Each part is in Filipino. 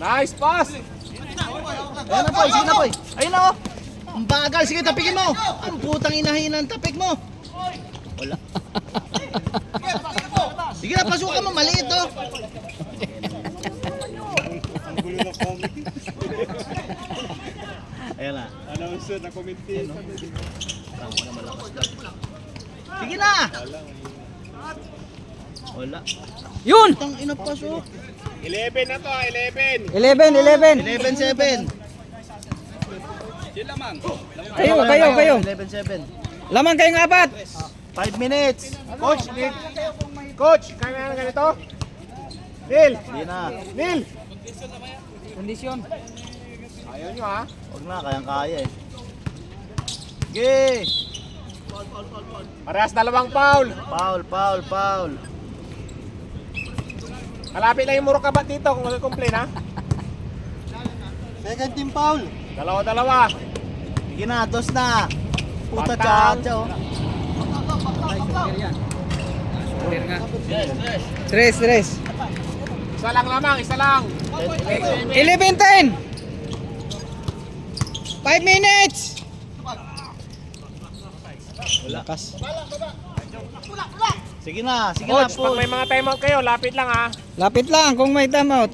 Nice pass. Ayan na, Poy. Sige na, Poy. Ayun na, oh. Ang bagal. Sige, tapikin mo. Ang putang inahin ng tapik mo. Wala. Sige na, pasukan mo. Maliit, oh. Ayan na. Announcer na commentate. Sige na. Wala. Yun! Putang ina paso. 11 na to, 11. 11. 11-7. Kayo. 11-7. Lamang kayong apat. 5 minutes. Coach, kaya na ganito? Neil, Hindi na. Neil. Kondisyon. Ayaw nyo ha? Huwag na, kayang-kaya eh. Sige. Parehas dalawang foul. Foul. Malapit lang yung Murukabat dito kung mag-complain ha? Second team foul. Dalawa. Sige na, dos na. Puta Patang. chacha oh. Tres. Isa lang lamang, isa lang. 11-10. 5 minutes. Lakas. Sige na, Coach, pag push. may mga timeout kayo, lapit lang ha? Lapit lang kung may timeout.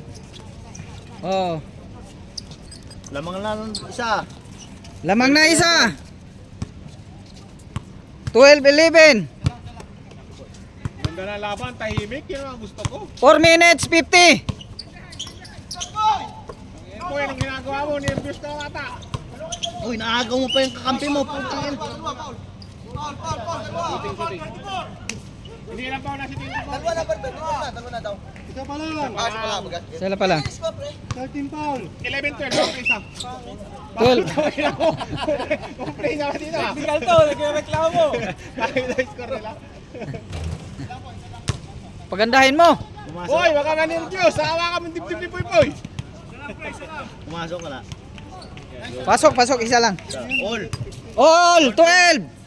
Oh. Lamang na ng isa. Lamang na isa. 12-11. Ganda na laban, tahimik, yun ang gusto ko. 4 minutes 50. Yan po yan ang ginagawa mo, nervous ka ata. Uy, naagaw mo pa yung kakampi mo. Putang ina. Hindi lang pa na si Tito. Sila pa lang. 11-12, okay isa. 12. Complain naman dito ha? Tinggal to, nagreklamo mo. Tayo na score nila. Pagandahin mo. Pumasok. Boy, wag ka na-nervous. Sawa ka mong dibdib ni Poy. Pumasok ka na. Pasok isa lang. All. 12.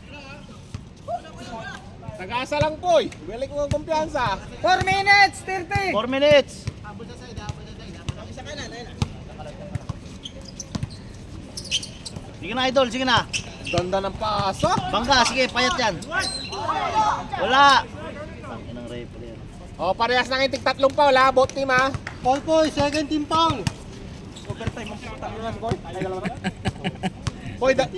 Nag-asa lang Poy. Balik mo ang kumpiyansa. 4 minutes 30. 4 minutes. Sige na, idol. Sige na. Ganda ng pasa. Bangga, sige, payat yan. Wala. Tangin ng referee. O, parehas na kayo tig-tatlong foul ha, both team ha. Paul po, second team foul. Boy, dalawa.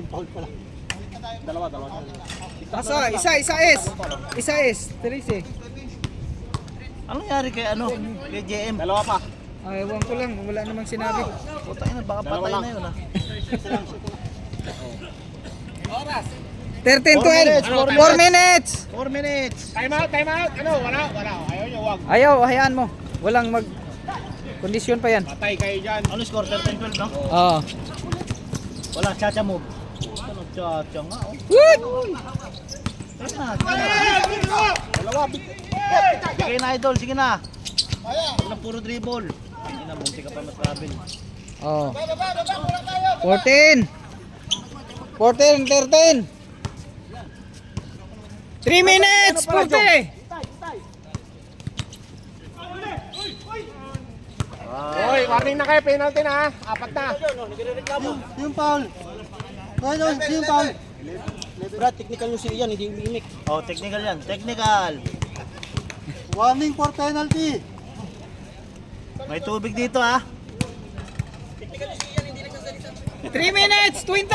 Isa is. 13. Anong nangyari kay kay JM? Dalawa pa. Ay, ewan ko lang kung wala namang sinabi. Putang ina, baka Dalawa patay lang. na yun ah. 13-12. 4 minutes. 4 minutes. Time out. Ano, wala. Ayaw nyo, wag. Ayaw, hayaan mo. Walang kondisyon pa yan. Patay kayo dyan. Ano score? 13-12 no? Oo. Wala, chacha move. Ano, chacha nga oh. Sige na. Dalawa. Sige na, idol, sige na. Huwag na puro dribble. Hindi na, munti ka pa mas-travel. Oh. 14. 13. 3 minutes 40. Boy, warning na kayo. Penalty na ha. 4 na. Yung foul. Ano, yung foul. Brad, technical yung siya yan, hindi umimik. Oh, technical yan, technical. Warning for penalty. May tubig dito ha. 3 minutes 20.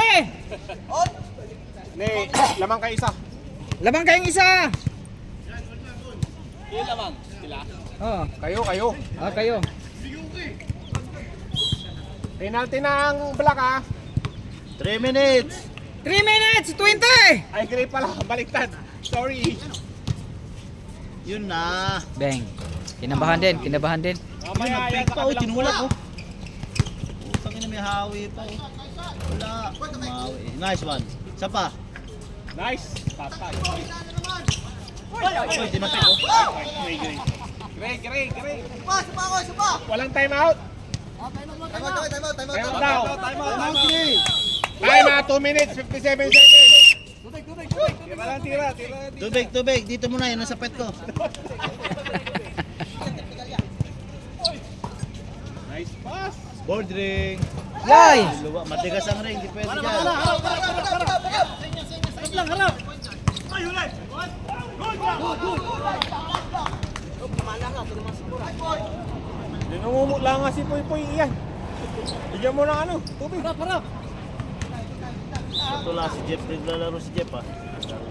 Ne, lamang kayo isa. Lamang kayong isa. Oh, Kayo. kayo. Penalty na ang black ha. 3 minutes. 3 minutes 20. Ay, gray pala. Baliktad. Sorry. Yun na. Bang. Kinabahan din. Yun, nag-break pa oh, tinulak oh. Putang ina, may hawi pa oh. Wala. Mawi. Nice one. Isa pa. Nice. Patay. Uy, tinapik oh. Gray. Walang time out. Time out. Time out. 2 minutes, 57 seconds. Tira. Tubig. Dito muna, yan nasa pet ko. Nice pass. Board ring. Yay! Luwa, matigas ang ring, di pwede dyan. Dinungumula nga si Puy Puy iyan. Bigyan mo ng ano, tubig. Ito lang si Jeff, naglalaro si Jeff ah.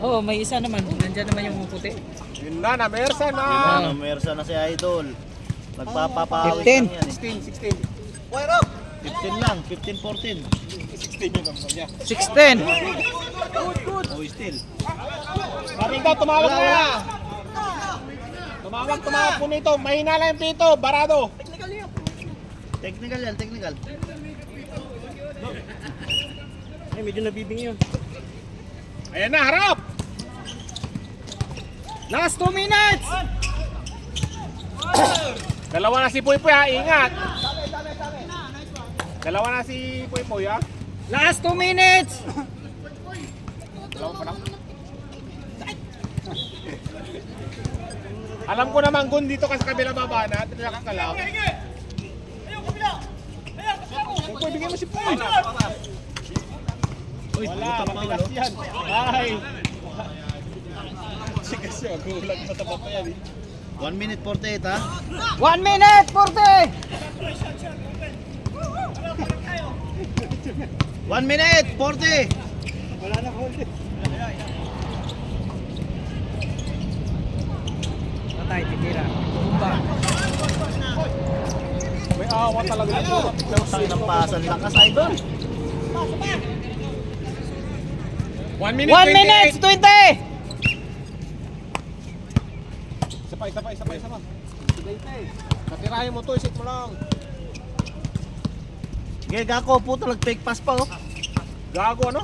Oh, may isa naman. Nandiyan naman yung puti. Yun na, namersa na. Yun na, mayroon na si Idol. Nagpapapawis 15. lang yan eh. 16. 15 lang, 15-14. 16 yun ang niya. 16. Oh, still. Marika, tumawag na. Tumawag po nito. Mahina lang yung pito, barado. Technical yan, technical. Ay, medyo nabibing yun. Ayan na, harap! Last 2 minutes. Dalawa na si Puy Puy ha, ingat! Dalawa na si Puy Puy ha. Last 2 minutes. Dalawa pa lang. Alam ko naman gun dito kasi kabila baba na, hindi nakakalaw. Puy Puy, bigyan mo si Puy! Uy, Wala, butak pa matigas ulo. yan. Ay! Sigas yun, gulag mo sa baba yan eh. 1 minute 48 ha. 1 minute 40. 1 minute 40. Wala na hold eh. Patay, titira. Tumba. May awa talaga dito. Tang ng pasan lakas Idol. 1 minute 1 minute 20. Isa pa. Katirahin mo to, isit mo lang. Gega ko, puto nag-fake pass pa oh. Gago ano?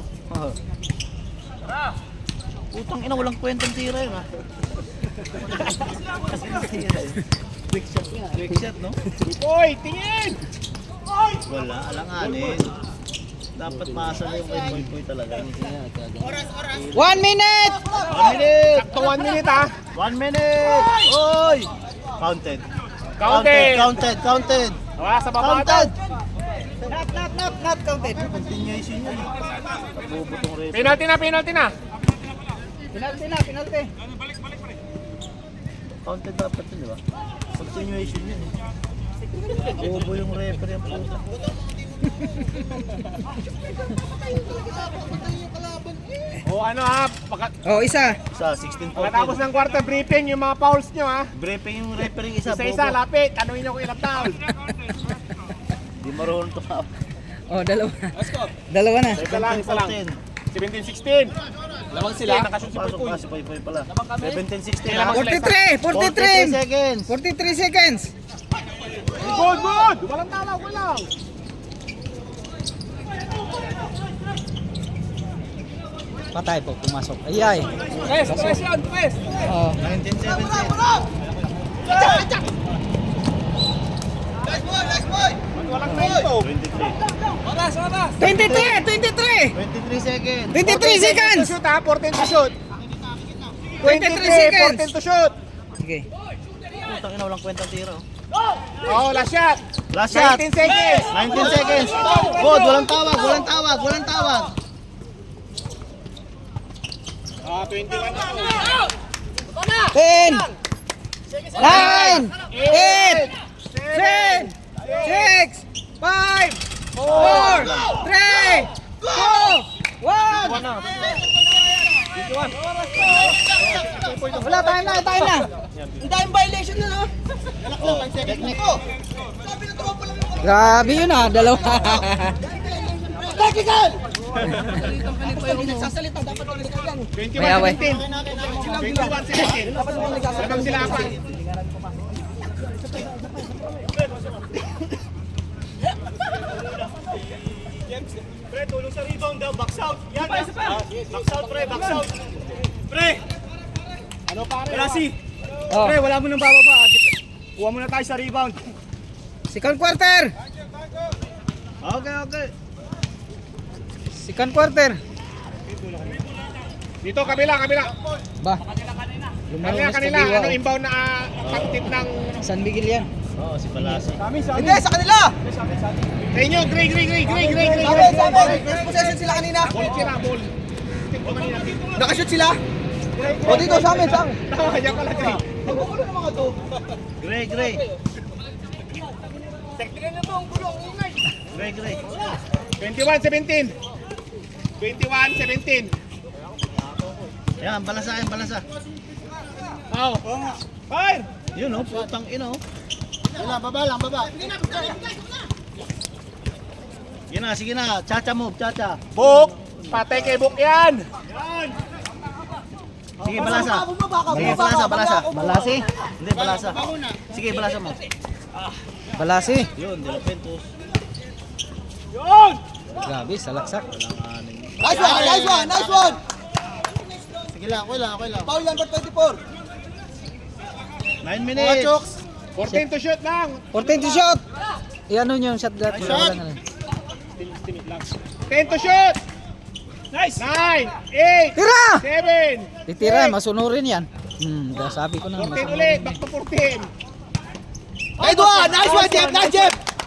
Putang ina, walang kwentang tira yun ha. Quick shot nga. Quick shot no? Uy, tingin! Wala, alanganin. Dapat maasa na yung kay Boy talaga. 1 minute. 1 minute! Sakto 1 minute ha. 1 minute! Oy! Counted. Counted. Counted. Wala sa baba daw. Counted! Not counted. Continuation yun. Bubutong race. Penalty na. Penalty na. Counted dapat yun, di ba? Continuation yun. Bobo yung referee ang puta. O ano ha, Oh, isa. Sa 16-14. pagkatapos ng quarter briefing yung mga fouls nyo ha. Briefing yung referee isa, Isa-isa, bobo. lapit. Tanungin nyo kung ilang foul. Di marunong tumawag. Oh, dalawa. Dalawa na. Isa lang. 17-16. Lamang sila. Nakashoot si Puy Pasok Puy. pa si Poy Poy pala. 17-16 Lamang ha. sila. 43 seconds. 43 seconds. Good! Walang tama, walang. Patay po, pumasok. Ayay. Press yan, press. Oh. 19-17. Walang nito. 23. 23 23 seconds. 23 seconds. To shoot ha, 14 to shoot. 23 seconds. 14 to shoot. Sige. Putang ina, walang kwentang tira. oh. Oh, last shot. Last shot. 19 seconds. 19 seconds. Good, walang tawag. Ah, 21 na. 10 9 8 7 6 5 4 3 2 1. Wala, time na. Oh, technique. Grabe yun ah, dalawa. May away. 21 seconds. Sabang sila pa. Pre, tulong sa rebound daw, box out. Yan, box out, pre, box out. Pre, Ano pare? Rasi, Oh, pre, wala mo nang bababa. Kuha muna tayo sa rebound. second quarter. Okay. Second quarter. Dito, kabila. Ba. Lumaro na sa Kanila, Biwa. ano inbound na pag-tip ng San Miguel yan. Oo, si Balasi. Hindi, sa kanila! Sa inyo, gray. Sabi. First possession sila kanina. Ball sila, ball. Nakashoot sila. O dito, sa amin. Tama, yan pala gray. Magugulo ng mga to. Gray. Sekretary na to, ang gulo, ang ingay. Gray. 21-17. 21-17. Yan, balasa. Oh. Fire! Yun oh, putang ina oh. Wala, baba lang, baba. Yan na, sige na. Chacha move, chacha. Book! Patay kay Book yan! Sige, balasa. Sige, balasa. Balasi? Hindi, balasa. Sige, balasa mo. Balasi. Yun, De La Pentos. Yun! Grabe, salaksak. Walang aning. Nice one. Sige lang, okay lang. Foul number 24. 9 minutes. 14 to shoot lang! 14 to shot. Iano nyo yung shot that? Nice Wala shot. lang. 10 to shoot! Nice! 9, 8, Tira! 7, Titira, masunurin yan. Sabi ko na. 14 ulit, back to 14. Ay, doon! Nice one, Jeff!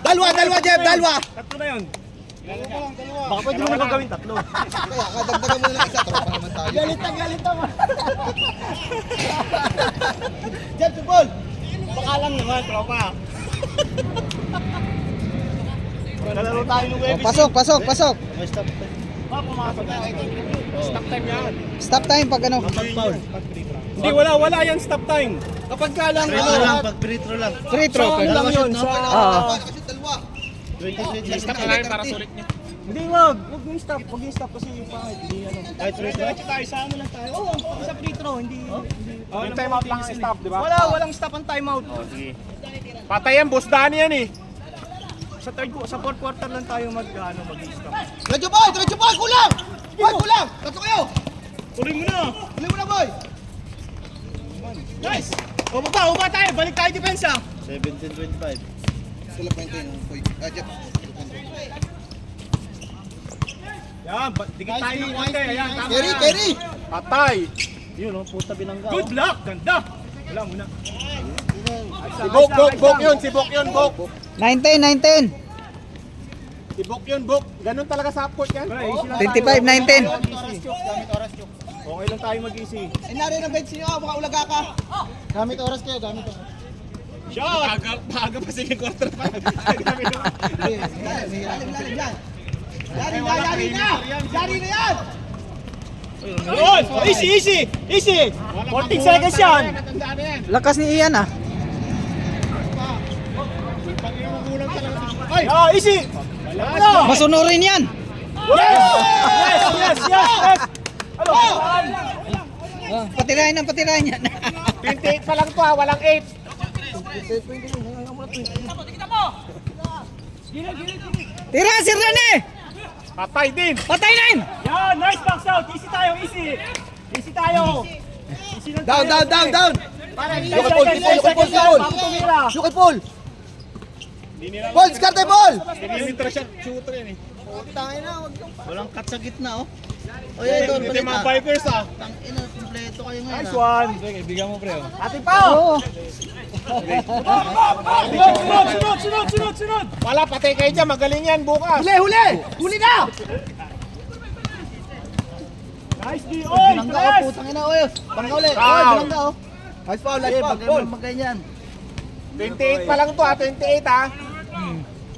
Dalawa, Jeff! Tatlo na yun. Baka pwede mo na gawin tatlo. Kaya, kadagdagan mo na ng isa, tropa naman tayo. Galit naman. Jeff, the ball! Baka lang naman, tropa. Nalaro tayo ng Oh, pasok. May stop. Pumasok na. Stop time yan. Stop time pag ano. Kapag foul. Hindi, wala yan stop time. Kapag ka lang, Free throw lang, pag free throw lang. Free throw. Sa ano lang yun, no? sa... Oo. Nakashoot dalawa. 20. Stop na namin para sulit niya. Hindi, wag yung stop kasi yung pangit. Hindi ano. Kahit free throw. tayo, sa ano lang tayo. Oo, sa free throw, hindi. Yung time out lang ang stop, di ba? Walang stop ang timeout. Sige. Patay yan, boss Danny yan eh. Sa fourth quarter lang tayo mag-stop. Diretso boy, kulang! Kulang! Tatlo kayo! Tuloy mo na, boy! Nice! O baba tayo, balik tayo depensa. 17-25. Sulap pa yung boy. Jeff. Yan, dikit tayo ng konti. Yan, tama Kerry, yan. Kerry! Patay. Yun oh, puta binangga. Good oh. luck, ganda. Wala muna. Si Bok yun, si Bok yun, Bok. 19. Si Bok yun, Bok. Ganun talaga sa upcourt yan. 25-19. Okay lang tayo mag-easy. Ay, nari ng bench nyo, mga ulaga ka. Gamit oras kayo, gamit oras. Shot! Baga pa sige quarter pa. Lalim yan. Yari na yan! Yun! Easy! 14 seconds yan! Matandaan na yan. Lakas ni Ian ah. Ay! Easy! Masunurin yan. Yes! Patirahin yan. 28 pa lang to ha, walang 8. Tira, Sir Rene. Patay din! Patay na yun. Yan, nice box out. Easy tayo. Easy lang Down. Yuki Paul! Paul, diskarte Paul! Millimeter shot, shooter yan eh. Walang cut sa gitna oh. Oy, idol, Hindi balik mga ah. Vipers ha. Tangina, kompleto kayo ngayon Nice ah. one! Bigyan mo pre. Ate pa! Oo. Sunod! Wala, patay kayo dyan. Magaling yan bukas. Huli na! Nice D, oy! Binangga oh, putang ina oy. Bangga ulit. Oy, Foul. binangga oh. Nice foul, Eh, bagay mo ganyan. 28 pa lang to ha, 28 ha.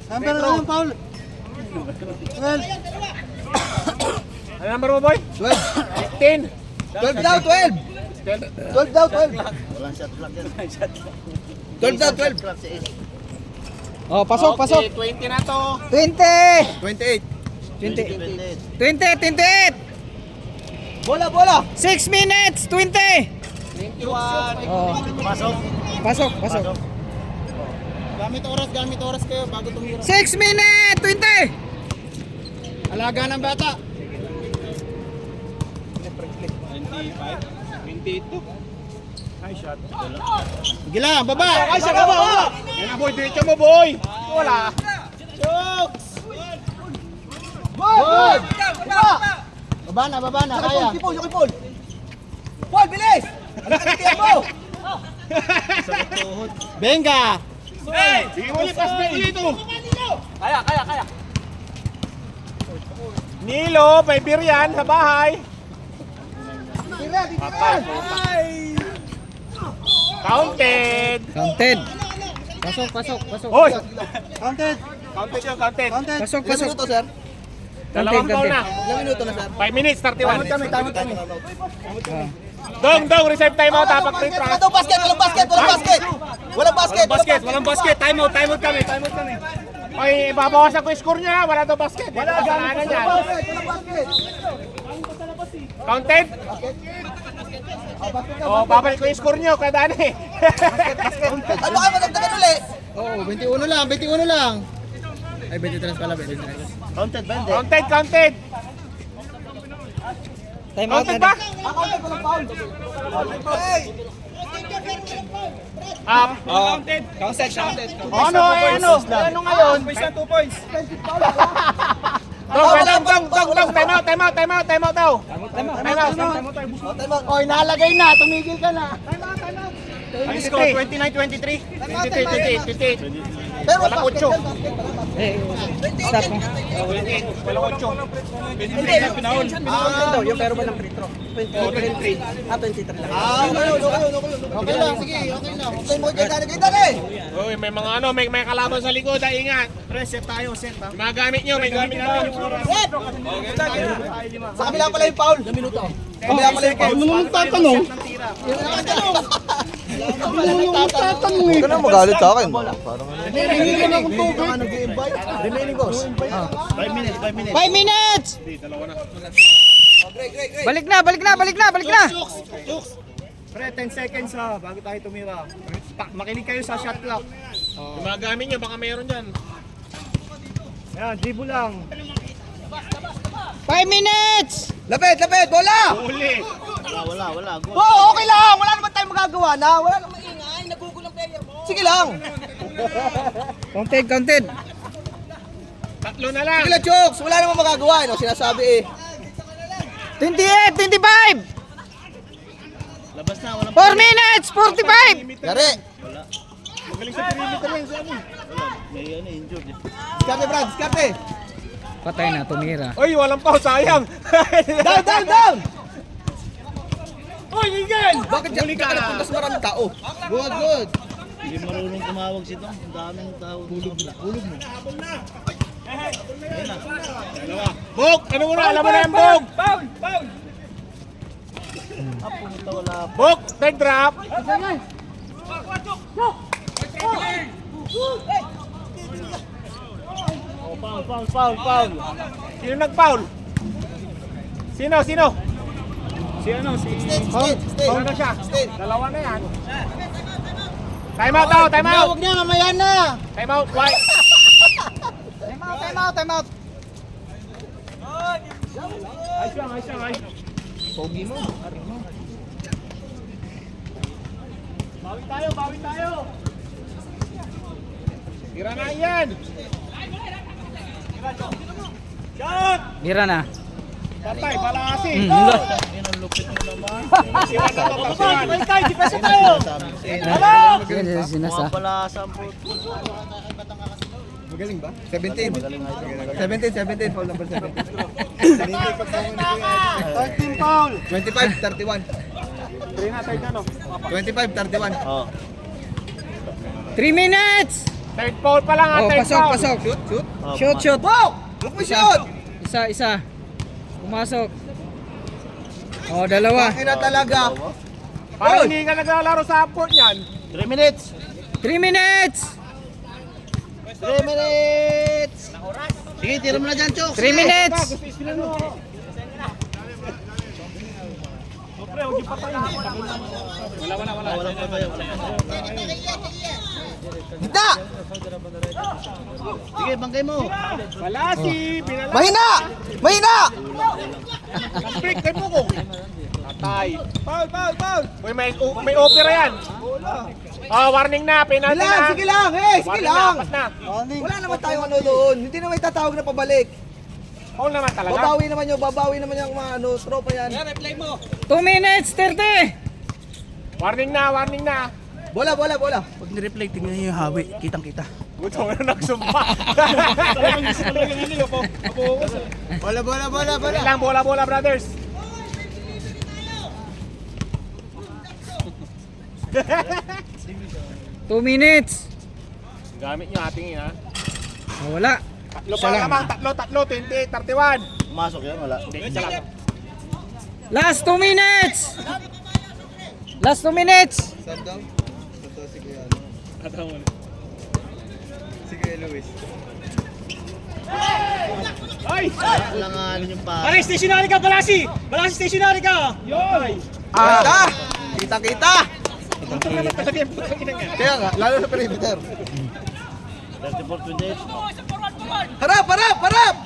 Number lang yung foul. Well, Ano number mo boy? 15. 12 down, 12! walang shot clock yan. 12 down, 12! Clock si Ace. Oh, pasok. Okay, 20 na to. 20. 28. 28. Bola! 6 minutes, 20. 21. Oh, Pasok. pasok. Gamit oras kayo bago tumira. 6 minutes, 20. Alaga ng bata. 28 to. Nice shot. Sige lang, baba! Ay, sa baba! Yan na boy, diretso mo boy! Wala. Good! Baba na, kaya. Yuki Paul! Paul, bilis! Ano ka mo? Sa tuhod. Benga! Sige ulit, pass mo ulit ito. Kaya. Nilo, may beer yan sa bahay. Counted. Counted. Pasok. Hoy! Counted. Counted yun, counted. Counted. Pasok. Ilang minuto, sir? Dalawang foul na. Ilang minuto na, sir? 5 minutes, 31. Tamit kami. Dong, receive time out, tapak free throw. Walang basket. Walang basket. Time out kami. Oy, babawasan ko yung score niya, wala daw basket. Wala, kasalanan niya. Counted? Oh, babalik ko yung score niyo, kaya Dani. Ano kayo magdagdagan ulit? Oo, 21 lang. Ay, 23 pala, 23. Counted ba? Hindi. Counted. Time out Counted na ba? Counted. Ano ngayon? 2 points. Dong, time out daw. Oy, nalagay na. Tumigil ka na. Ang score 29-23. 28. Pero Walang basket otso. yan, basket. Stop mo. Walang 8. Yung pero ba ng free throw? 23. 23 lang. Okay lang, sige, okay lang. Okay mo dyan, Dani. Uy, may mga may kalaban sa likod, ingat. Pre, set tayo, set ha. Mga gamit nyo, may gamit natin. Sa kabila pala yung foul. Minuto. Kabila pala yung foul. Ano nung tatanong? Huwag ka na magalit sa akin. Parang remaining ka na kung tubig. Remaining, boss. 5 minutes. 5 minutes! Balik na! Pre, 10 seconds ha, bago tayo tumira. Makinig kayo sa shot clock. Yung mga gamit nyo, baka mayroon dyan. Ayan, dribble lang. 5 minutes! Lapit, bola! Uli. Wala. Oo, okay lang. Wala naman tayong magagawa na. Wala namang ingay. Nagugol ang player mo. Sige lang. Counted. Tatlo na lang. Sige lang, Chooks. Wala namang magagawa. Ano sinasabi eh. 28, 25! Labas na. Walang 4 minutes, 45! Yari. Magaling sa perimeter yan, Sammy. May injured eh. Diskarte, Brad. Diskarte. Patay na, tumira. Uy, walang pao, sayang. Down. Uy, again! Bakit dyan ka napunta sa maraming tao? Good. Hindi marunong tumawag si Tom. Ang daming tao. Hulog mo. Bog! Ano mo na? Alam mo na yung Bog! Pumunta wala. Bog! Third drop! Foul. Sino nag-foul? Sino? Si ano, si... Stay. Ano siya? Stay. Dalawa na yan. Time out daw! Time out! Huwag niya, mamaya na. Time out! Why? Time out! Ayos lang. Pogi mo. Bawi tayo. Tira na yan! Shot! Mira na. Patay, palasi! Yan ang lupit mo naman. Siwan na to, siwan. Depensa tayo! Sinasa. Mga pala sa Magaling ba? 17. 17, foul number 17. 13 foul! 25, 31. 25, 31. Oh. 3 minutes! Third foul pa lang, Oh, third foul. pasok. Shoot. Shoot. Look mo shoot! Isa. Pumasok. Oh, dalawa. Bakit na talaga? Parang hindi ka naglalaro sa court niyan. 3 minutes. 3 minutes! 3 minutes. Sige, tira mo na dyan, Chooks. 3 minutes! Pre, huwag yung patayin. Wala pa tayo. Gitna! Sige, bangkay mo. Palasi! Pinala. Mahina! Break, time mo ko. Patay. Foul! Uy, may opera yan. Oh, warning na, penalty na. Sige lang, sige Warning lang. na, apat na. Wala naman tayong ano doon. Hindi naman itatawag na pabalik. Foul naman talaga. Babawi naman yung mga tropa yan. 2 minutes, 30! Warning na. Bola, bola, bola. Pag ni-replay, tingnan niyo yung hawi. Kitang-kita. Gusto mo na nagsumpa. Bola, bola, bola, bola. Wait lang, bola, brothers. Two minutes. Gamit nyo ating yun ha. Wala. Tatlo pa lamang, tatlo, 28, 31. Pumasok yan, wala. Hindi, isa lang. Last 2 minutes. Last 2 minutes. Sub down. Ito si Kuya. Si Kuya Luis. Ay! Alanganin yung pa. Pare, stationary ka, Balasi! Balasi, stationary ka! Yoy! Ah! Kita-kita! Talaga yung putang ina nga. Kaya nga, lalo sa perimeter. 34-28. Harap, harap, harap!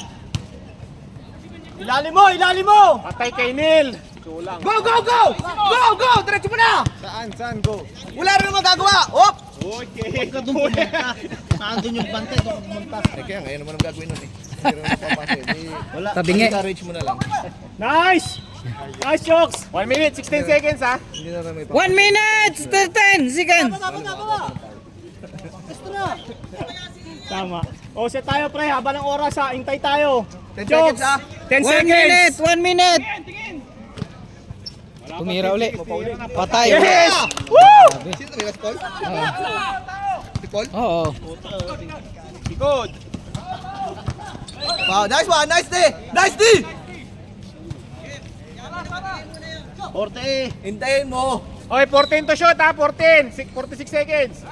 Ilalim mo, ilalim mo! Patay kay Neil. Sulang. Go, go, go! Go, go! Diretso mo na! Saan, go? Wala rin magagawa! Hop! Okay. Pagka doon pumunta, nandun yung bantay, doon pumunta. Eh kaya ngayon naman ang gagawin nun eh. Pero napapasok. Wala. Tabingi. Encourage mo na lang. Nice! Nice jokes! 1 minute, 16 seconds ha. Hindi na namin 1 minute 10 seconds. Tama. O, set tayo pre, haba ng oras ha, hintay tayo. 10 Jokes! seconds ha. 10 1 seconds! minute. 1 minute. Tumira uli. Patay. Yes! Sino may Paul? Si Paul? Oo. Good. Wow, nice one! Nice D! Nice D! 40. Hintayin mo! Okay, 14 to shoot ha, 14. 46 seconds.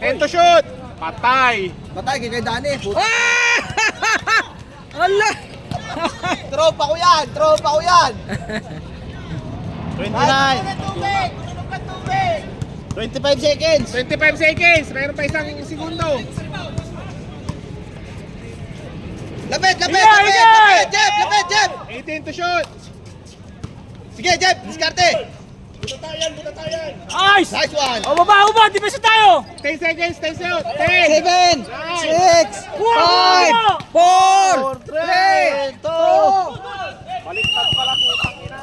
10 to shoot. Patay. Patay kay Dani. Allah. Tropa ko yan! Tropa ko yan! 29. 25 seconds. 25 seconds. Mayroon pa isang segundo. Lapit! Lapit! Higa, Lapit! higa! Lapit! Jeff! Lapit! Jeff! 18 to shoot. Sige, Jeff! Diskarte! Nice! Nice one! O, baba! Defense tayo! 10 seconds, 10 shoot. 10. 7 6 5 4 3, 2. Baliktad pala putang ina.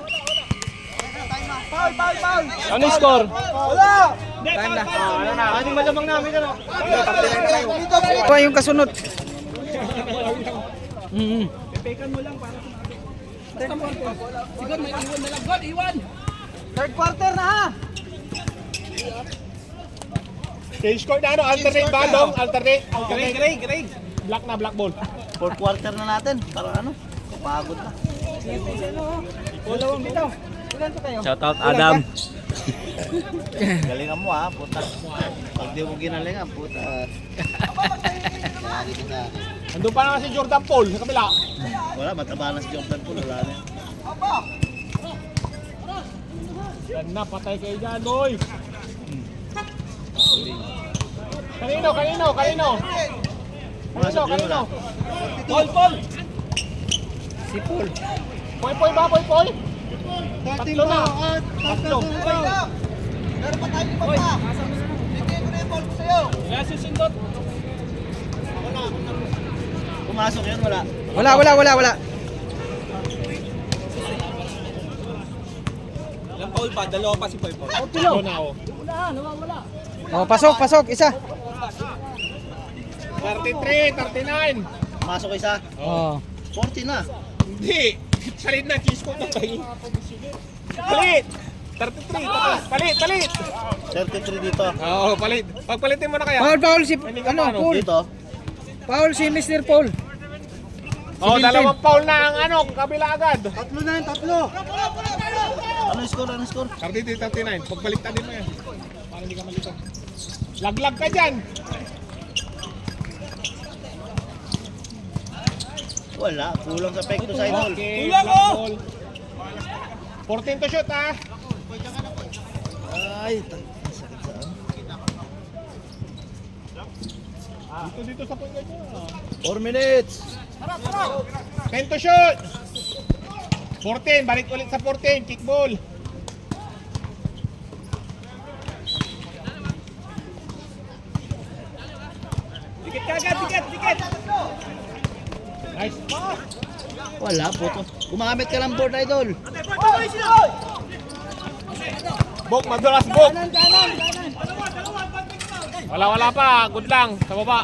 Ano yung score? Time na. Ano na? Aning malamang namin ano? Ito yung kasunod. Third quarter na ha. Change score na ano? Alternate ba dong? Alternate. Gray. Black na, black ball. Fourth quarter na natin. Para ano? Kapagod na. Shoutout Adam. Galingan mo ha, puta. Pag di mo ginalingan, puta. Yari ka sa akin. Andun pa na si Jordan Paul sa kabila. Wala, mataba na si Jordan Poole. Wala na. Yan na, patay kayo dyan, boy. Kanino? Pumasok yun, wala. Paul. Si Paul. Poy ba, Poy? Tatlo na. Tatlo. Meron pa tayo iba pa! Bigay ko na yung ball ko sa'yo! Pumasok yun, wala. Wala. Tatlo na ako. Oh, pasok isa. 33, 39. Pumasok isa. Oh. 40 na. Hindi. Salit na, cheese ko na tayo. Palit. 33. Palit. 33 dito. Oo, palit. Pagpalitin mo na kaya. Foul si Paul. Dito. Foul si Mr. Paul. Oh, dalawang foul na ang kabila agad. Ano yung score? 33, 39. Pagpaliktadin mo yan. Para hindi ka malito. Laglag ka dyan. Wala. Kulang sa pekto sa idol. Okay, black ball. 14 to shoot ha. Ay, sakit sa ano. Dito sa point guard nyo. 4 minutes. 10 to shoot. 14, balik ulit sa 14, kick ball. Dikit kagad, dikit! Nice. Wala, puto. Gumamit ka ng board, idol. Bok, madulas, Bok. Wala pa. Good lang. Sa baba.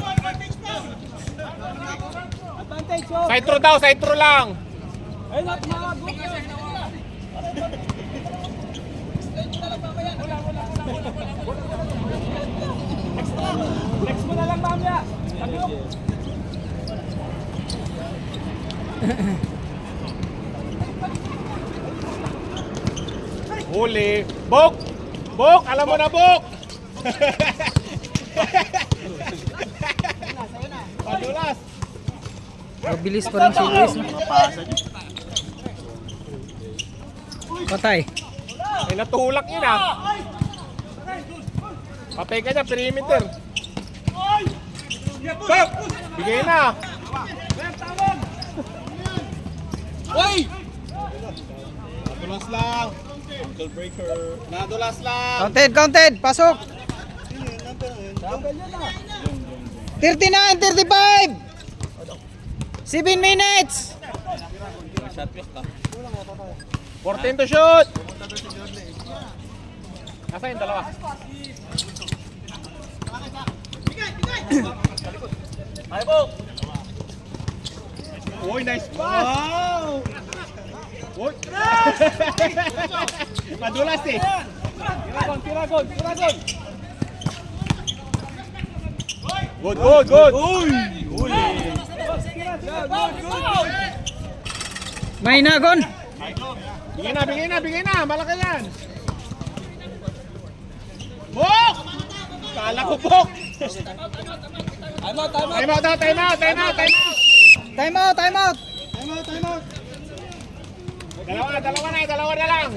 Side throw daw. Side throw lang. Next mo na lang mamaya. Sabi ko. Huli. Bok! Bok! Alam mo na, Bok! Padulas. Mabilis pa rin si Luis. No? Patay. Ay, natulak yun ah. Patay ka niya, perimeter. Bok! Bigay na. Nadulas lang. Ankle breaker. Nadulas lang. Counted. Pasok. 39, 35. 7 minutes. 14 to shoot. Nasa yung dalawa? Ay po. Uy, nice pass. Wow. Uy. Madulas eh. Tiragon. Good. May nagon. Bigay na. Malaki yan. Bok! Kala ko, Bok. Time out. Dalawa na lang.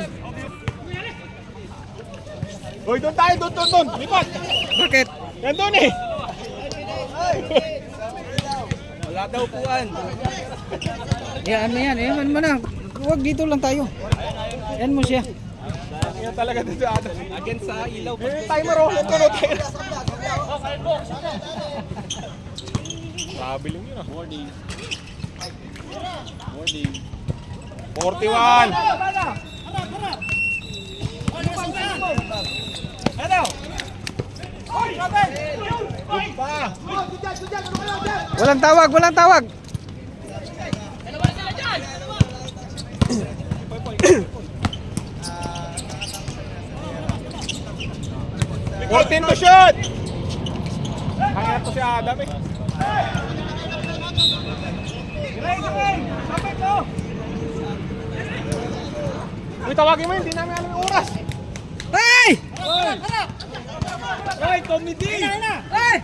Uy, doon tayo. Lipat. Bakit? Yan doon eh. Wala daw puan. Yan mo na. Huwag dito lang tayo. Yan mo siya. Yan talaga dito ata. Again sa ilaw. Timer oh. Yan doon tayo. Grabe lang yun ah. 41. Walang tawag. Fourteen to shoot! Kaya to si Adam eh. Uy, tawagin mo yun, hindi namin alam yung oras. Hey! Hoy, comedy! Hey!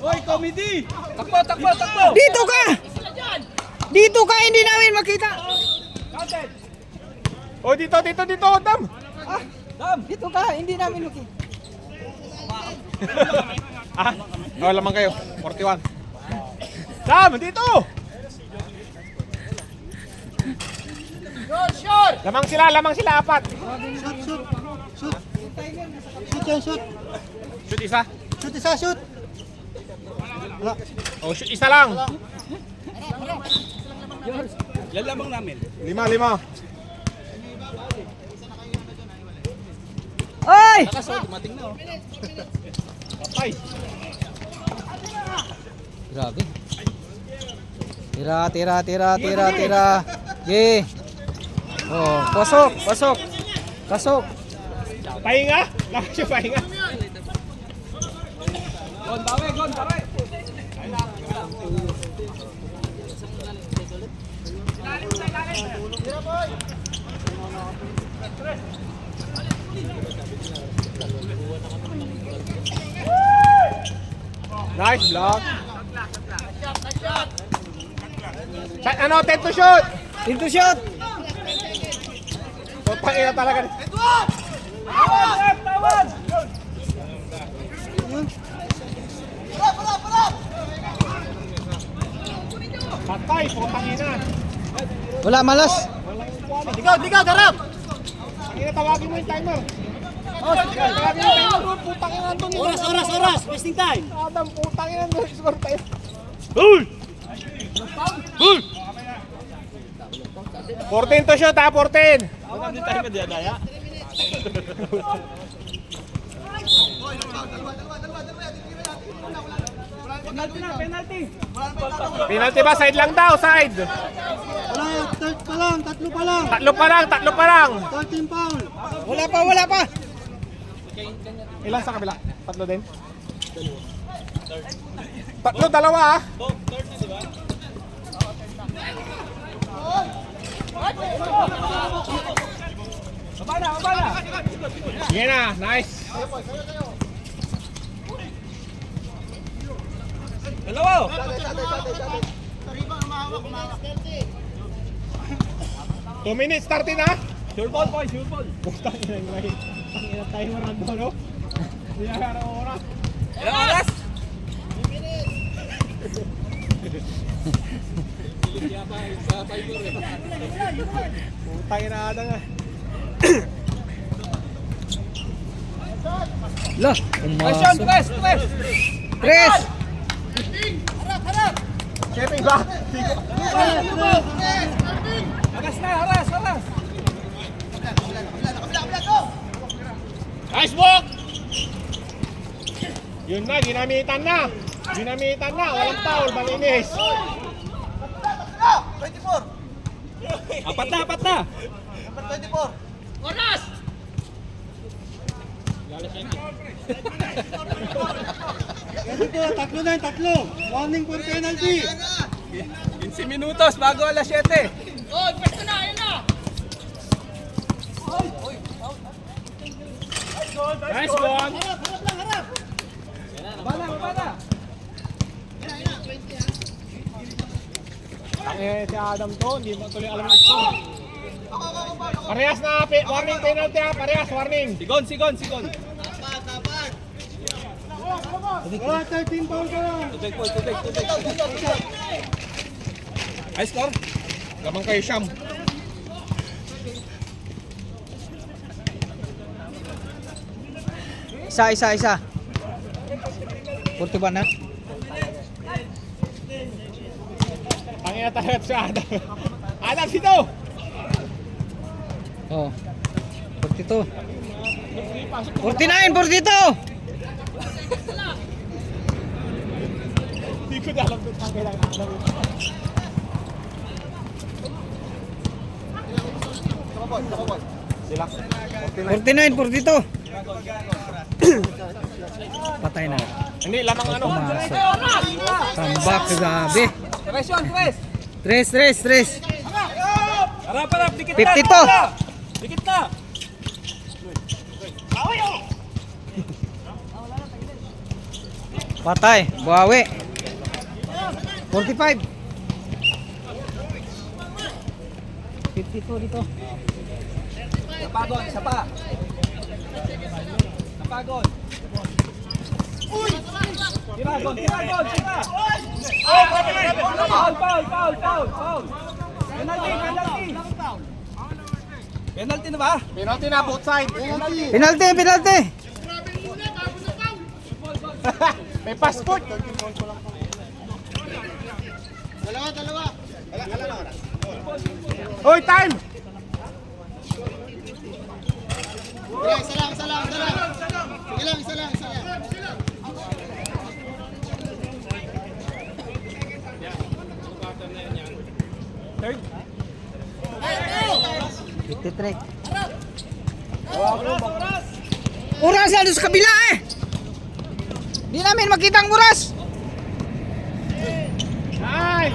Hoy, comedy! Takbo! Dito ka, hindi namin makita. Oh, dito, Adam. Dito ka, hindi namin makita. Lamang kayo. 41. Sam, dito! Lamang sila, apat. Shoot isa. Oh, shoot isa lang. Yan lamang namin. 5. Ay! Dumating na oh. Patay. Grabe. Tira. Ye. Oh, pasok. Pahinga? Lakas siya pahinga. Gon, bawi! Nice block. Ano, 10 to shoot. Into shot. Pahinga talaga. Tawad! Patay, putangina. Wala malas. Ligaw, darap! Tawagin mo yung timer. Tawagin mo yung timer. Putangina doon. Oras! Wasting time! Adam, putangina doon. Score tayo. 14 to shoot ha, 14. Hindi tayo madadaya. Penalty ba? Side lang daw, side. Wala, third pa lang, tatlo pa lang. Tatlo pa lang. 13 foul. Wala pa. Ilan sa kabila? Tatlo din? Tatlo, dalawa ah. Sige na, nice. Dalawa. 2 minutes, starting na. Sure ball, boy, sure ball. Putang ina yung lahi. Ang ina tayo maragdo, no? Hindi na kaya ng oras. Ilang oras? Putang ina ata nga. Lah, pumasok. Tres. Shipping ba? Nice walk! Yun na, ginamitan na. Walang foul, malinis. 24. Apat na. Number 24. Tatlo. Warning for penalty. 15 minutos bago alas 7. Nice one! Si Adam to, hindi mo tuloy alam ito. Parehas na, warning penalty ha, warning. Sigon. Wala, 13 foul ka lang. Tubig. High score? Gamang kayo Siyam. Isa. 41 na. Ang ina talaga si Adam. Adam, sito! Oh. 42. 49, 42. Hindi ko na alam kung saan kailangan Adam. 49, 42. Patay na. Hindi, lamang ano. Pumasok. Tambak, gabi. Tres. Harap, dikit 52. Dikit na. Patay, bawi. 45. 52 dito. Napagod, isa pa. Tiragon. Foul. Penalty na ba? Penalty na, both side. Penalty. May passport. Dalawa. Hoy, time! Isa lang. Isa lang. Third. 53. Oras na doon sa kabila eh. Di namin makita ang oras. Nine!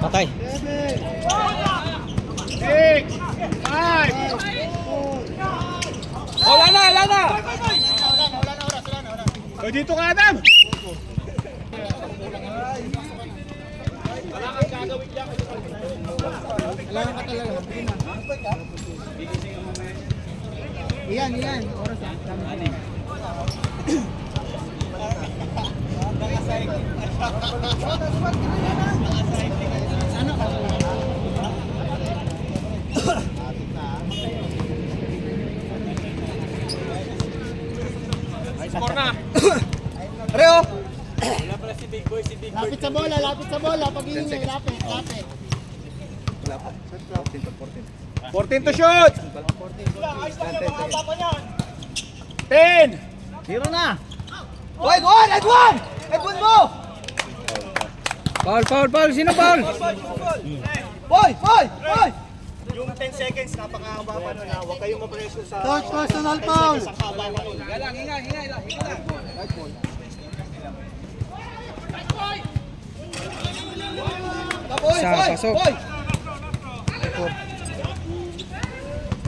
Patay. 6! 5! Wala na. So dito ka, Adam! Iyan. Oras yan. Score na! Reo. Lapit sa bola. Pag-iingay, lapit. 14 to shoot. 10. Zero na. Wait, one! Edwin! Edwin mo! Foul, foul, foul. Sino foul? Boy! Boy! Boy! Yung 10 seconds, napakahaba pa nun ha. Huwag kayong mapreso sa... Coach, personal foul. Ang haba pa nun. Boy! Sa Boy! pasok. Boy!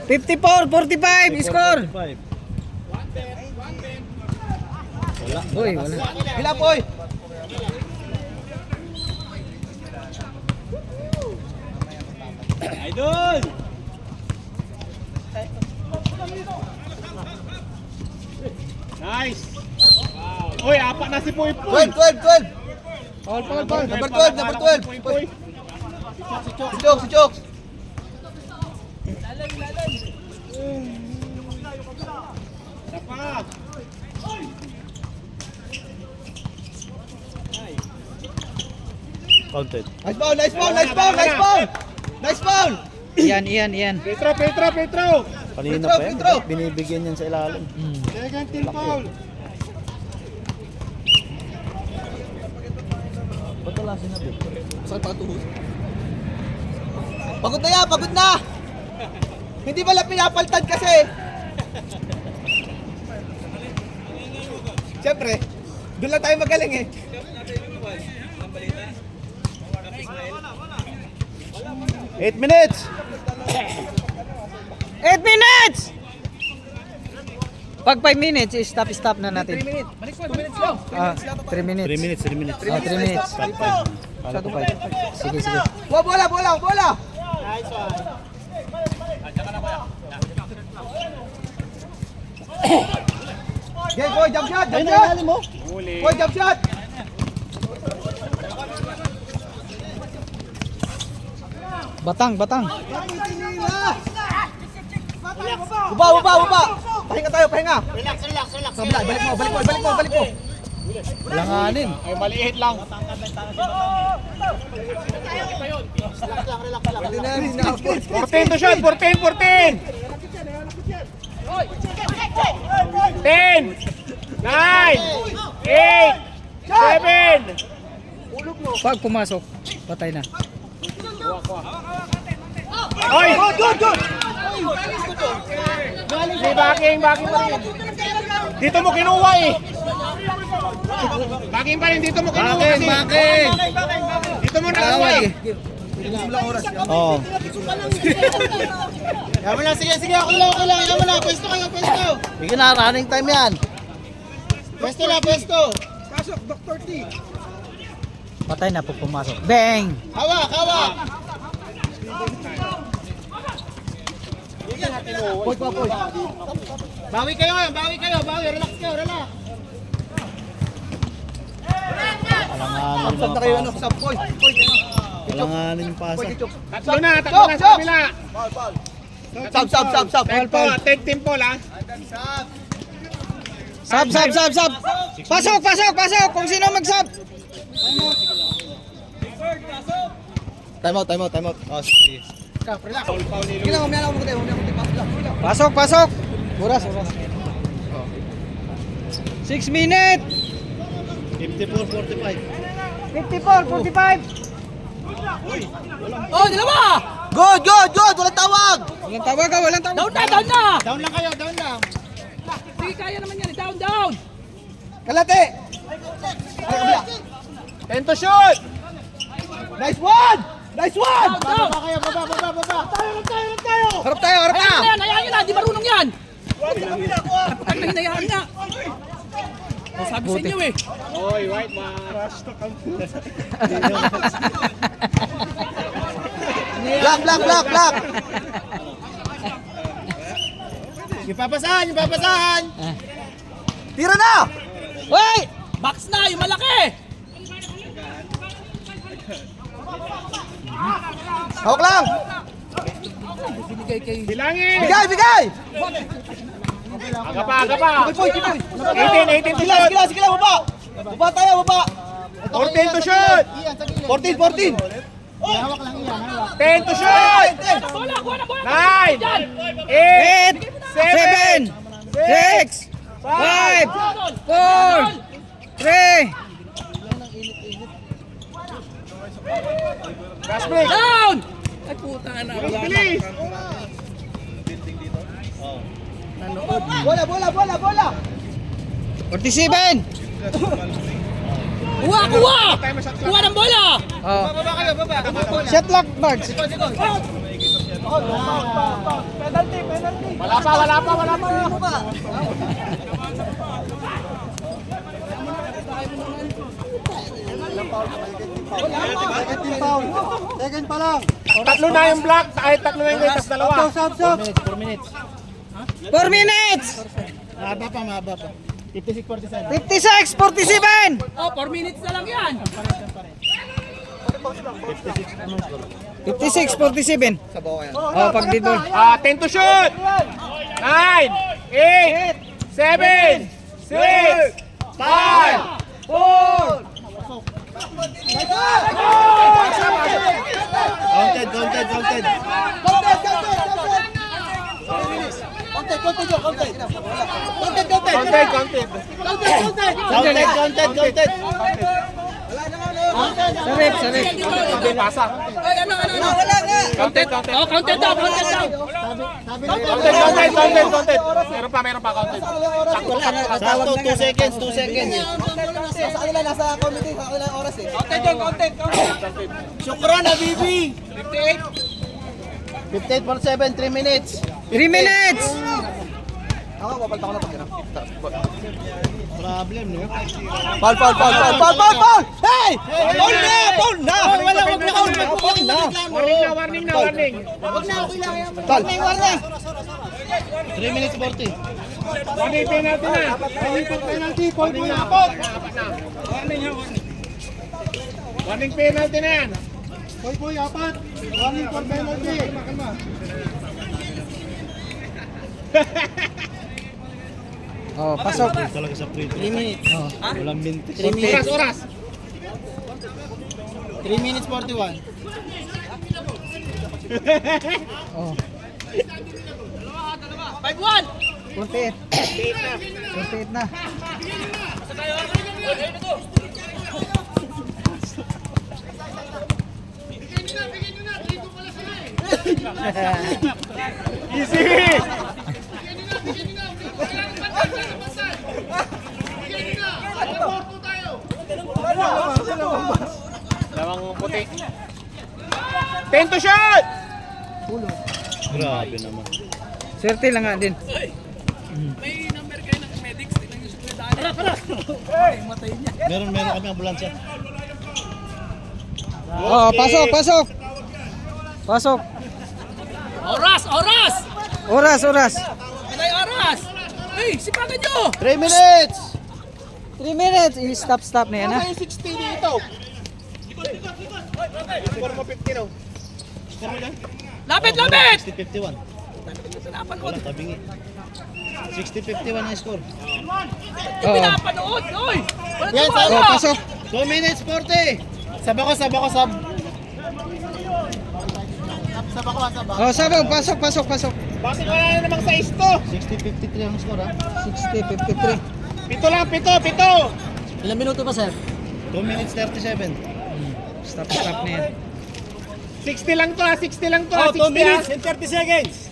54-45 score. 5. Uy, wala. Hila, boy! Idol! Nice! Uy, apat na si Puy Puy! 12! 12! 12! Foul, foul, foul. Number 12! Number 12! Puy Puy! Si Chokes! Si Chokes! Tapa! Counted. Nice foul! Nice foul! Nice foul! Nice foul! Nice foul! Iyan. Petro. Kanina Petro, pa yan. Petro. Binibigyan yan sa ilalim. Second team foul! Ba't wala sinabi? Saan pa tuhod? Pagod na yan! Pagod na! Hindi pala pinapaltan kasi! Siyempre, doon lang tayo magaling eh. 8 minutes! 8 minutes! Pag 5 minutes, stop na natin. 3 minutes. 2 minutes lang. 3 minutes. 3 minutes, 3 minutes. 3 minutes. Kala ko 5. Sige. Bola! Okay, boy, jump shot! Ayun Jump na shot! ilalim mo. Boy, jump shot! Batang. Baba! Pahinga tayo, pahinga! Relax! Sabla, balik mo! Langanin. Ay, maliit lang. Pwede na, hindi na. 14 to shot. 14. 10. 9. 8. 7. Pag pumasok, patay na. Oy! Good! May backing pa rin. Dito mo kinuha eh. Backing pa rin, dito mo kinuha kasi. Backing. Dito mo nakuha eh. Oo. Yaman lang, sige, ako lang. Yaman lang, pwesto kayo. Sige na, running time yan. Pwesto. Patay na pag pumasok. Bang! Hawak! Boy. Bawi kayo. Relax kayo. Alanganin Saan na kayo, ano? Sab, boy. Alanganin yung pasa. Tatlo na sa kabila. Sab. Tempo, third team po la. Sab. Pasok. Kung sino mag-sub. Time out. Oh, sige. Sige lang, umaya lang ako tayo. Pasok. Oras. 6 minutes. 54-45. 54-45. Oh, dalawa! Good! Walang tawag! Walang tawag. Down lang. Sige, kaya naman yan. Down! Kalate! Ay, kabila. 10 to shoot. Nice one! Down! Baba! Harap tayo! Hayaan na yan! Hayaan nyo na! Di marunong yan! Pag na hinayaan nga! O, sabi sa inyo eh! Oy, white man. Block! Yung papasahan! Tira na! Hoy! Box na! Yung malaki! Hawak lang! Binigay kay... Bilangin. Bigay! Aga pa. Boy! 18 to shoot. Sige lang, baba! Baba tayo! 14 to shoot. 14! Hawak lang yan, hawak. 10 to shoot! Bola, kuha na bola. 9, Yan. 8, 7, 6, 5, 4, 3. Fast break. Down! Ay, puta na. Bilis! Bola, bola, bola, bola! 47. Kuha, kuha! Kuha ng bola! Oh. Shot lock, Bards. Wala pa, wala pa, wala pa. Second pa lang. Tatlo na yung block, ay tatlo na yung latest dalawa. 4 minutes. 4 minutes. Mahaba pa, mahaba pa. 56-47. 56, 47. Oh, 4 minutes na lang yan. 56, 47. Oh, pag dead ball. 10 to shoot! 9, 8, 7, 6, 5, 4. Counted, counted, counted. Counted, counted. Counted, counted, counted. Sarip, sarip. Hindi, pasa. Ay, ano? Counted, counted. Oh, counted daw, counted daw. Counted, counted, counted, counted. Meron pa, counted. Sakto, 2 seconds, 2 seconds. Sa kanila, nasa committee, sa kanila oras eh. Shukran, Habibi! 58-47, 3 minutes. 3 minutes. Ako, papalta ko na pag gano'n. Problem, no? Foul! Hey! Foul na! Foul na! Wala, wag na, wag na. Foul na! Warning na, warning. Foul! 3 minutes 40. Warning penalty na. Penalty, Warning na. Apat na. Warning penalty na yan. Boy, apat. Warning for penalty. Oh, pasok. Talaga sa free 3 minutes. Walang minutes. 3 minutes. Oras. 3 minutes 41. Oh, 5-1. 48. 48 na. Easy. Dalawang puti. 10 to shot! Grabe naman. Swerte lang nga din. May number kayo ng medics. Tingnan nyo si Kuya Dani. Matay niya. Meron kami ambulansya. Oh, pasok, pasok. Pasok. Oras, oras! Oras, oras. Patay oras! Hey, sipagan nyo! 3 minutes! 3 minutes. I-stop, stop na yan ha. 60 dito. Para ma-50 no. Lapit, lapit! 60-51. Wala, tabingi. 60-51 ang score. Oh, Pinapanood, oy! Wala Yes, tawala! oh, pasok. 2 minutes 40. Sab ako, sab. Oh, sabog. Pasok, pasok, pasok. Bakit wala na namang 6 to? 60-53 ang score, ha? 60, 53. Pito lang, pito. Ilang minuto pa, sir? 2 minutes 37. Stop, stop na yan. 60 lang to, 60 lang to. 2 60 minutes and 30 seconds.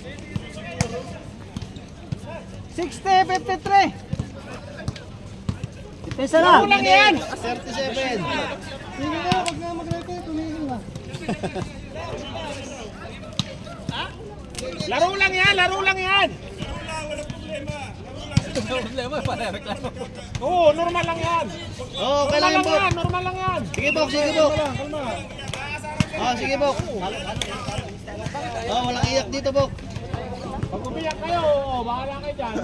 60, 53. Isa Laro lang yan. 37. Laro lang yan, laro lang yan. Problema, para reklamo. Oo, normal lang yan. Oo, kailangan po. Normal lang yan. Sige, Bok, sige, Bok. Sige, Bok. Walang iyak dito, Bok. Pag umiyak kayo, bahala kayo dyan.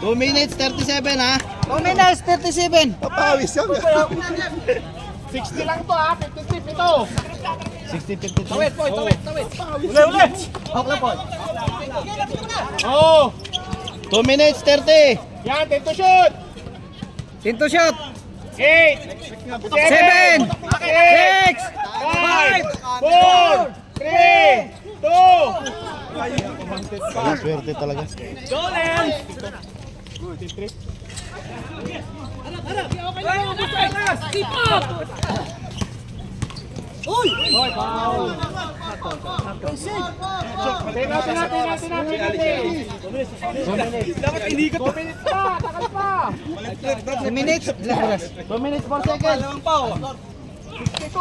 2 minutes 37, ha? 2 minutes, 37. Papawis yan. 60 lang to ha, 53 ito. 60-53. Tawid, boy, tawid. Uli. Hawk lang po. Oo. 2 minutes 30. Yan, 10 to shoot. Tinto shot. 8, 7, 6, 5, 4, 3, 2. Wala swerte talaga. Dapat hindi ka 2 minutes pa, takal pa. 2 minutes. Ilang oras? 2 minutes 4 seconds. 62.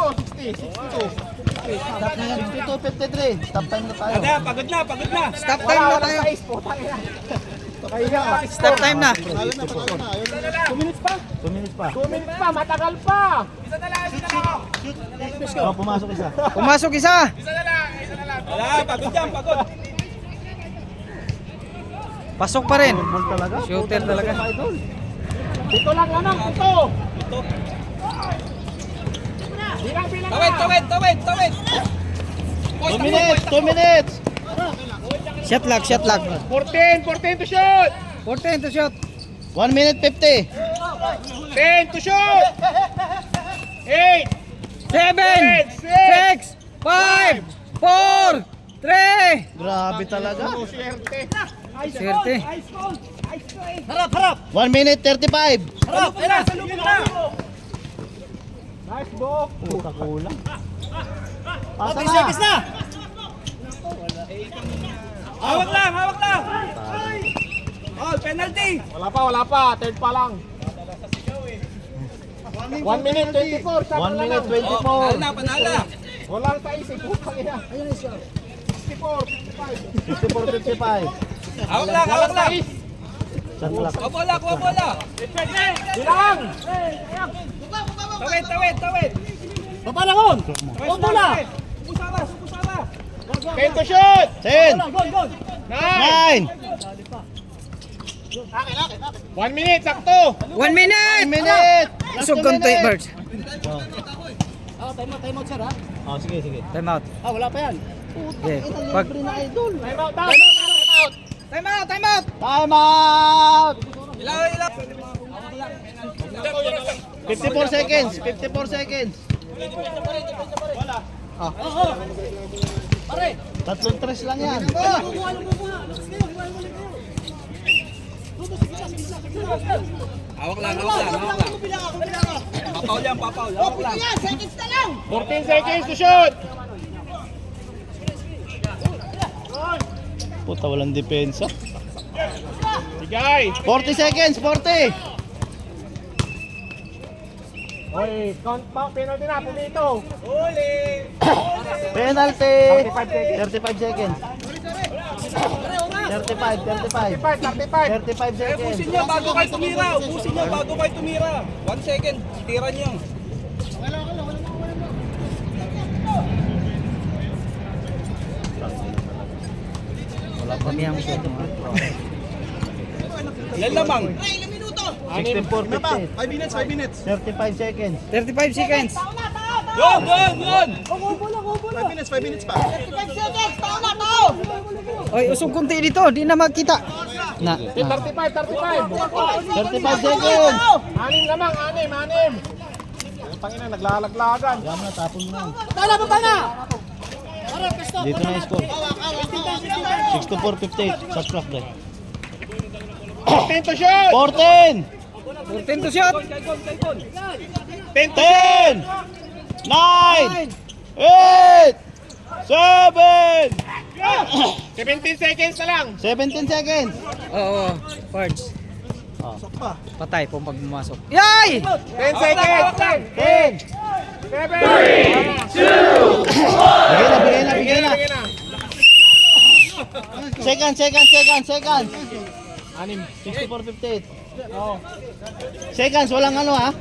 Stop na yan. 52, 53. Stop time na tayo. Pagod na. Stop time na tayo. Stop time na. 2 minutes pa. 2 minutes pa, matagal pa. Oh, pumasok isa. Pumasok isa. Pagod. Pasok pa rin. Ball talaga. Shooter talaga. Ito lang naman, ito. Bilang. Tawid. 2 minutes. 2 minutes. Shot lock. 14 to shoot. 14 to shot. 1 minute 50. 10 to shoot. 8, 7, 6, 5, 4, 3. Grabe talaga. Swerte. 1 minute 35. Nice ball. Puta kulang. Pasa na. Hawak lang. Oh, penalty. Wala pa. Third pa lang. 1 minute 24. 1 minute 24. Panala. Walang paisip. Putang ina. 64, 55. 54, 55. Hawak lang. Shot clock. Kuha bola. Bilang. Tawid. Papalangon! Huwag mo na! Supusara. 10 to shoot. 10. 9. 9. 1 minute, sakto. 1 minute. 1 minute. Last Usog 2 konti, minutes. Birds. Time out sir ha? Oh, sige. Time out. Wala pa yan. Okay. Pag Libre na idol. Time out, down. Time out. Time out. Ilaw. 54 seconds. 54 seconds. Tatlong tres lang yan. Hawak lang. Papaw. Hawak lang. 14 seconds to shoot. Puta, walang depensa. Sigay. 40 seconds. 40. Oy, count pa, penalty na, pumito. Penalty. 35 35 seconds. 35. 35. 35 seconds. Ubusin niyo bago kayo tumira. 1 second. Tira niyo. Kami ang shot. Ilan lamang? 64 50. 5 minutes. 35 seconds. 35 seconds. Yun! 5 minutes pa. Oy, usog konti dito. Di na makita. Na. 35. 35 seconds. 6 lamang, 6. Putangina, naglalaglagan. Yan na, tapon mo na. Tala! Dito na yung score. 64-58. Shot clock dahil. 14 to shoot. 14. 14 to shot. 10 to 10. 9. 8. 7. 17 seconds na lang. 17 seconds. Oo. Parts. Oh. Patay po pag pumasok. Yay! 10 seconds. 10. 7. Bigay na. Second. 64-58. Seconds, walang ano ha.